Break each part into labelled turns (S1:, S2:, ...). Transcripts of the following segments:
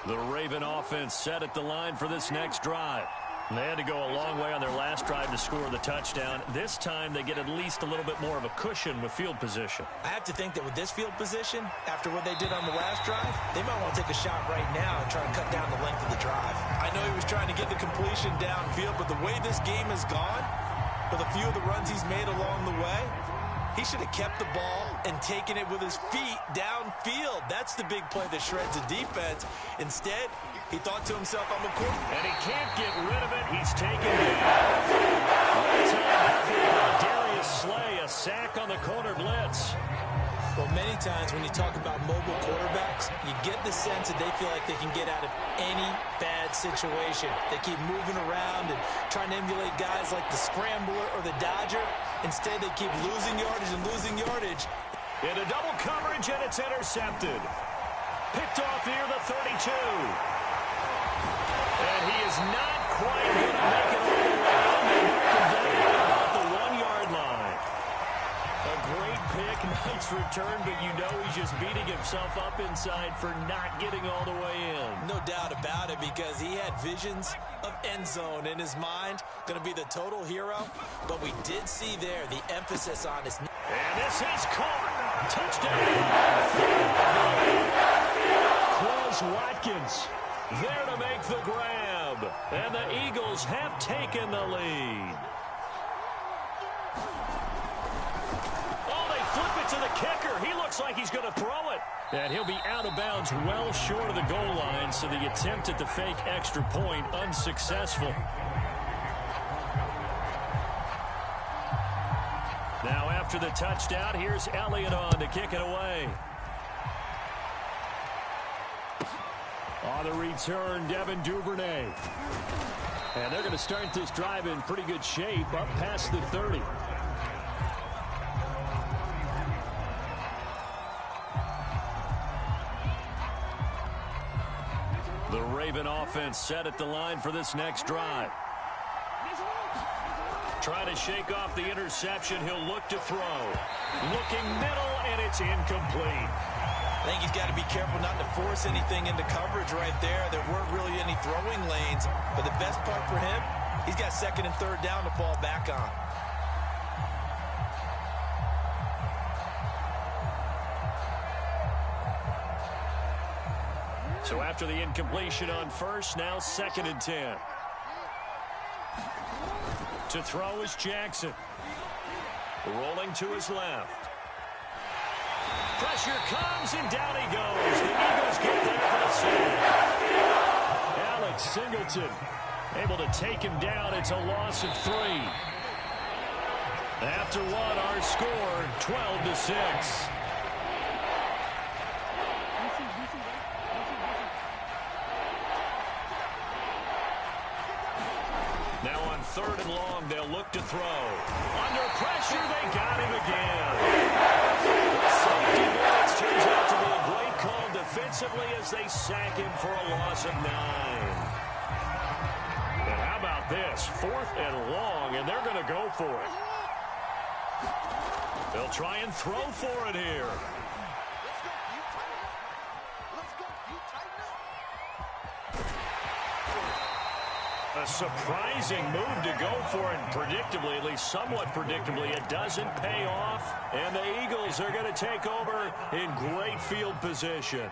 S1: The Raven offense set at the line for this next drive. They had to go a long way on their last drive to score the touchdown. This time they get at least a little bit more of a cushion with field position.
S2: I have to think that with this field position, after what they did on the last drive, they might want to take a shot right now and try and cut down the length of the drive. I know he was trying to get the completion downfield, but the way this game has gone, with a few of the runs he's made along the way, he should have kept the ball and taken it with his feet downfield. That's the big play that shreds the defense. Instead, he thought to himself, I'm a quarterback.
S1: And he can't get rid of it. He's taken it. Darius Slay, a sack on the corner blitz.
S2: Well, many times when you talk about mobile quarterbacks, you get the sense that they feel like they can get out of any bad situation. They keep moving around and trying to emulate guys like the Scrambler or the Dodger. Instead, they keep losing yardage and losing yardage.
S1: Into double coverage, and it's intercepted. Picked off near the 32. And he is not quite going to make it all the way in. About the 1-yard line. A great pick, nice return, but you know he's just beating himself up inside for not getting all the way in.
S2: No doubt about it, because he had visions of end zone in his mind. Going to be the total hero, but we did see there the emphasis on his...
S1: And this is caught. Touchdown. Quez Watkins there to make the grab. And the Eagles have taken the lead. Oh, they flip it to the kicker. He looks like he's going to throw it. And he'll be out of bounds well short of the goal line, so the attempt at the fake extra point unsuccessful. Now after the touchdown, here's Elliott on to kick it away. On the return, Devin Duvernay. And they're going to start this drive in pretty good shape, up past the 30. The Raven offense set at the line for this next drive. Trying to shake off the interception. He'll look to throw. Looking middle, and it's incomplete.
S2: I think he's got to be careful not to force anything into coverage right there. There weren't really any throwing lanes. But the best part for him, he's got second and third down to fall back on.
S1: So after the incompletion on first, now second and 10. To throw is Jackson. Rolling to his left. Pressure comes, and down he goes. The Eagles get there for the sack. Alex Singleton able to take him down. It's a loss of 3. After one, our score, 12-6. Now on third and long, they'll look to throw. Under pressure, they got him again. Safety blitz turns out to be a great call defensively as they sack him for a loss of 9. And how about this? 4th and long, and they're going to go for it. They'll try and throw for it here. A surprising move to go for it, and predictably, at least somewhat predictably, it doesn't pay off, and the Eagles are going to take over in great field position.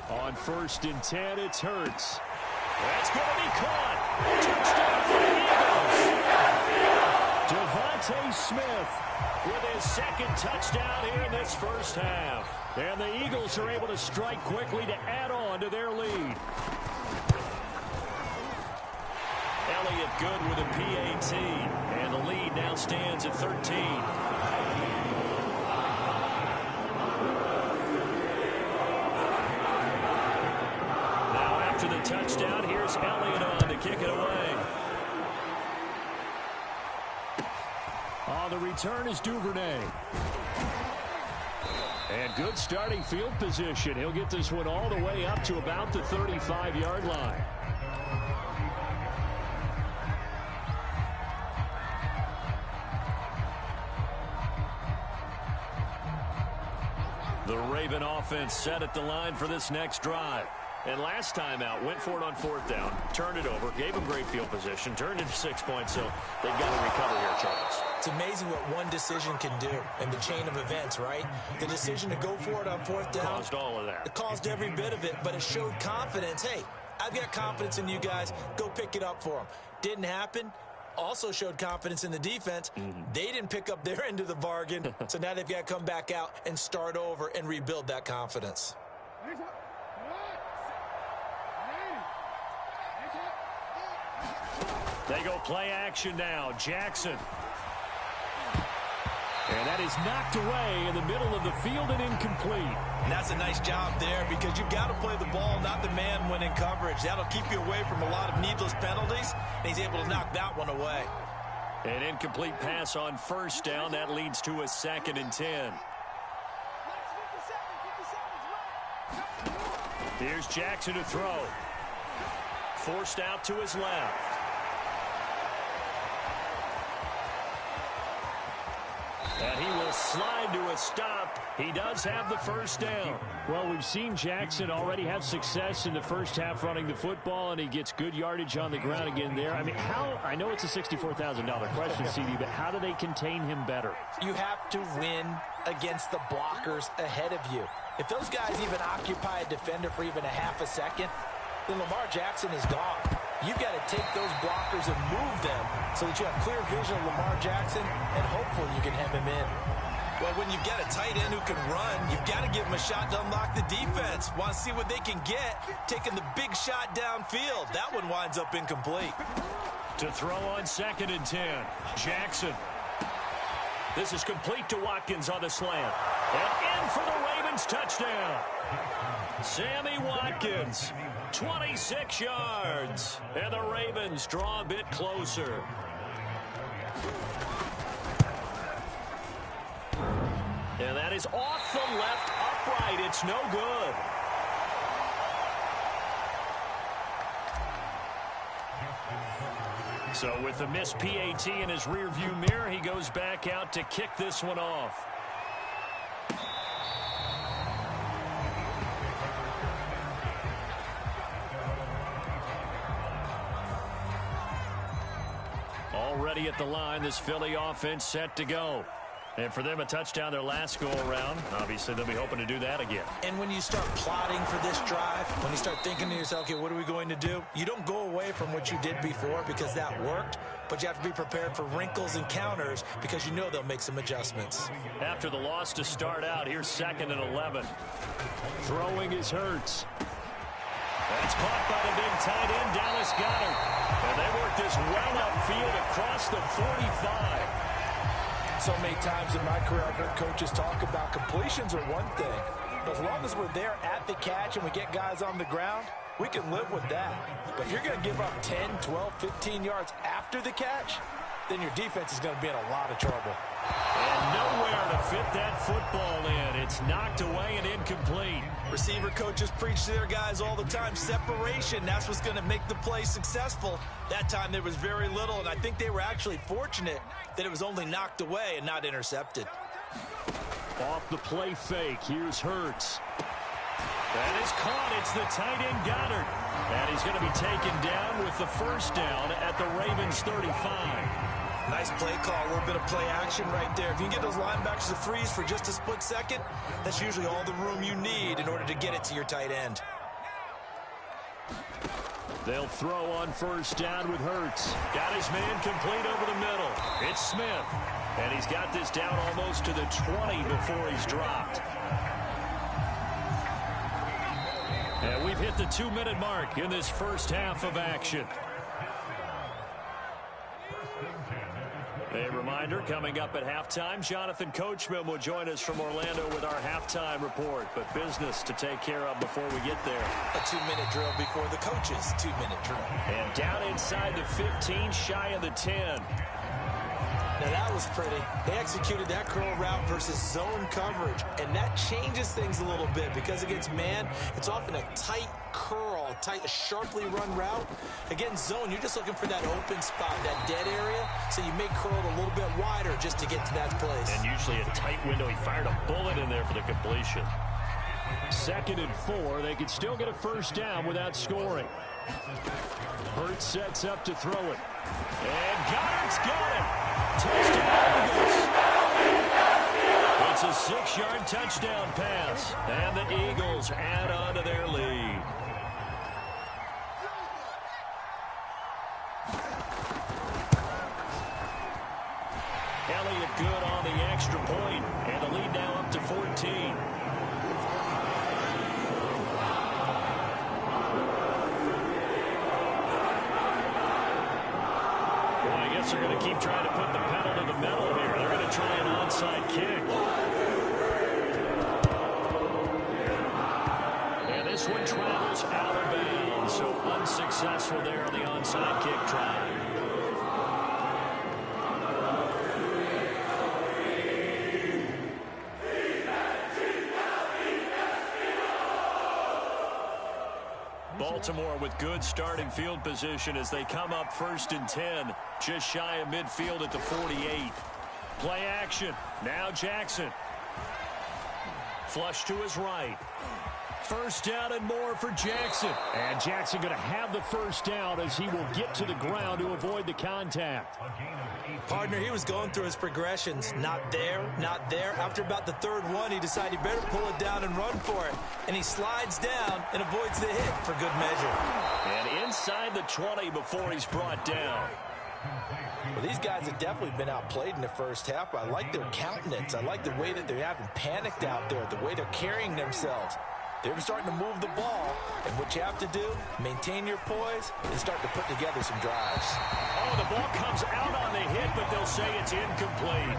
S1: On 1st and 10, it's Hurts. That's going to be caught. Touchdown for the Eagles. Devontae Smith with his second touchdown here in this first half. And the Eagles are able to strike quickly to add on to their lead. Elliott good with a PAT. And the lead now stands at 13. Now after the touchdown, here's Elliott on to kick it away. On the return is Duvernay. And good starting field position. He'll get this one all the way up to about the 35-yard line. The Raven offense set at the line for this next drive. And last time out, went for it on 4th down, turned it over, gave them great field position, turned into 6 points, so they've got to recover here, Charles.
S2: It's amazing what one decision can do in the chain of events, right? The decision to go for it on 4th down.
S1: Caused all of that.
S2: It caused every bit of it, but it showed confidence. Hey, I've got confidence in you guys. Go pick it up for them. Didn't happen. Also showed confidence in the defense. They didn't pick up their end of the bargain, so now they've got to come back out and start over and rebuild that confidence.
S1: They go play action now. Jackson. And that is knocked away in the middle of the field and incomplete.
S2: And that's a nice job there because you've got to play the ball, not the man when in coverage. That'll keep you away from a lot of needless penalties, and he's able to knock that one away.
S1: An incomplete pass on 1st down. That leads to a 2nd and 10. Here's Jackson to throw. Forced out to his left. And he will slide to a stop. He does have the 1st down.
S3: Well, we've seen Jackson already have success in the first half running the football, and he gets good yardage on the ground again there. I mean, I know it's a $64,000 question, CD, but how do they contain him better?
S2: You have to win against the blockers ahead of you. If those guys even occupy a defender for even a half a second, then Lamar Jackson is gone. You've got to take those blockers and move them so that you have clear vision of Lamar Jackson, and hopefully you can hem him in. Well, when you've got a tight end who can run, you've got to give him a shot to unlock the defense. Want to see what they can get, taking the big shot downfield. That one winds up incomplete.
S1: To throw on 2nd and 10. Jackson. This is complete to Watkins on the slant. And in for the Ravens touchdown. Sammy Watkins, 26 yards. And the Ravens draw a bit closer. And that is off the left upright. It's no good. So with the missed PAT in his rearview mirror, he goes back out to kick this one off. Already at the line, this Philly offense set to go. And for them, a touchdown their last go-around. Obviously, they'll be hoping to do that again.
S2: And when you start plotting for this drive, when you start thinking to yourself, okay, what are we going to do? You don't go away from what you did before because that worked, but you have to be prepared for wrinkles and counters because you know they'll make some adjustments.
S1: After the loss to start out, here's 2nd and 11. Throwing is Hurts. That's caught by the big tight end, Dallas Goedert. And they work this well upfield across the 45.
S2: So many times in my career, I've heard coaches talk about completions are one thing. But as long as we're there at the catch and we get guys on the ground, we can live with that. But if you're going to give up 10, 12, 15 yards after the catch, then your defense is going to be in a lot of trouble.
S1: And nowhere to fit that football in. It's knocked away and incomplete.
S2: Receiver coaches preach to their guys all the time. Separation, that's what's going to make the play successful. That time there was very little, and I think they were actually fortunate that it was only knocked away and not intercepted.
S1: Off the play fake, here's Hurts. That is caught. It's the tight end Goddard. And he's going to be taken down with the 1st down at the Ravens 35.
S2: Nice play call, a little bit of play action right there. If you can get those linebackers to freeze for just a split second, that's usually all the room you need in order to get it to your tight end.
S1: They'll throw on 1st down with Hurts. Got his man complete over the middle. It's Smith. And he's got this down almost to the 20 before he's dropped. And we've hit the 2-minute mark in this first half of action. A reminder, coming up at halftime, Jonathan Coachman will join us from Orlando with our halftime report. But business to take care of before we get there.
S2: A 2-minute drill before the coaches' 2-minute drill.
S1: And down inside the 15, shy of the 10.
S2: Now that was pretty. They executed that curl route versus zone coverage, and that changes things a little bit because against man, it's often a tight curl, a sharply run route. Against zone, you're just looking for that open spot, that dead area, so you may curl it a little bit wider just to get to that place.
S1: And usually a tight window. He fired a bullet in there for the completion.
S3: 2nd and 4. They could still get a first down without scoring. Hurt sets up to throw it. And Goddard's got it. Touchdown, Eagles. It's a 6-yard touchdown pass. And the Eagles add on to their lead. Elliott good on the extra point, and the lead now up to 14. Well, I guess they're going to keep trying to put the pedal to the metal here. They're going to try an onside kick. And this one travels out of bounds, so unsuccessful there on the onside kick try. Baltimore with good starting field position as they come up 1st and 10, just shy of midfield at the 48. Play action. Now Jackson. Flush to his right. First down and more for Jackson. And Jackson going to have the first down as he will get to the ground to avoid the contact.
S2: Partner, he was going through his progressions. Not there, not there. After about the 3rd one, he decided he better pull it down and run for it. And he slides down and avoids the hit for good measure.
S3: And inside the 20 before he's brought down.
S2: Well, these guys have definitely been outplayed in the first half. I like their countenance. I like the way that they haven't panicked out there, the way they're carrying themselves. They're starting to move the ball, and what you have to do, maintain your poise and start to put together some drives.
S3: Oh, the ball comes out on the hit, but they'll say it's incomplete.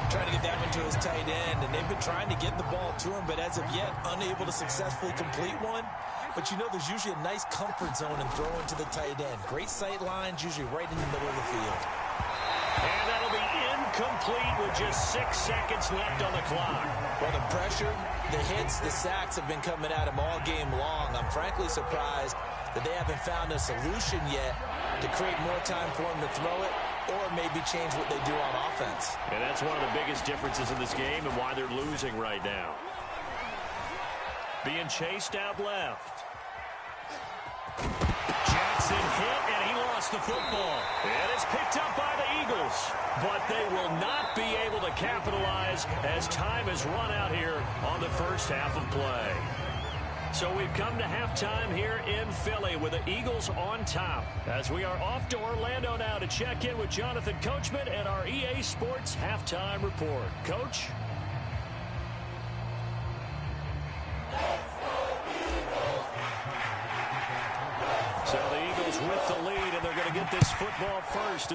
S2: Trying to get that one to his tight end, and they've been trying to get the ball to him, but as of yet, unable to successfully complete one. But you know there's usually a nice comfort zone in throwing to the tight end. Great sight lines, usually right in the middle of the field.
S3: And that'll be incomplete with just 6 seconds left on the clock.
S2: Well, the pressure, the hits, the sacks have been coming at him all game long. I'm frankly surprised that they haven't found a solution yet to create more time for him to throw it or maybe change what they do on offense.
S3: And that's one of the biggest differences in this game and why they're losing right now. Being chased out left. Jackson hit, and he lost the football. And it's picked up by the Eagles. But they will not be able to capitalize as time has run out here on the first half of play. So we've come to halftime here in Philly with the Eagles on top. As we are off to Orlando now to check in with Jonathan Coachman and our EA Sports Halftime Report. Coach? So the Eagles with the lead, and they're going to get this football first.